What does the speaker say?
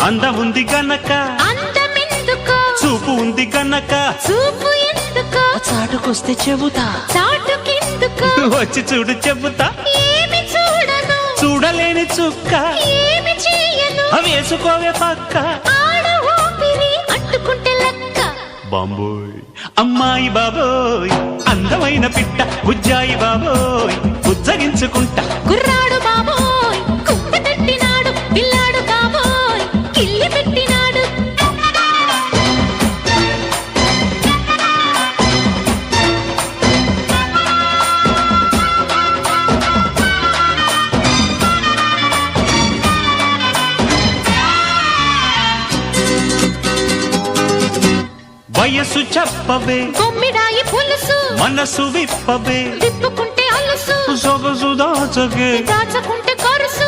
అందం ఉంది గనక అందమెందుకో చూపు ఉంది గనక చూపు ఎందుకో చాటుకొస్తే చెబుతా చాటుకెందుకో వచ్చి చూడు చెబుతా ఏమి చూడను చూడలేని చుక్క ఏమి చేయను వేసుకోవే పక్క ఆడ ఊపిరి అంటుకుంటే లెక్క బాంబోయ్ అమ్మాయి బాబోయ్ అందమైన పిట్ట బుజ్జాయి బాబోయ్ బుజ్జగించుకుంటా కుర్రాడు బాబోయ్ కుప్ప తట్టినాడు పిల్లాడు బాబోయ్ కిల్లి పెట్టినాడు వయసు చెప్పవే కొమ్మిడాయి పులుసు మనసు విప్పవే తిప్పుకుంటే అలుసు సొగసు దాచగే దాచకు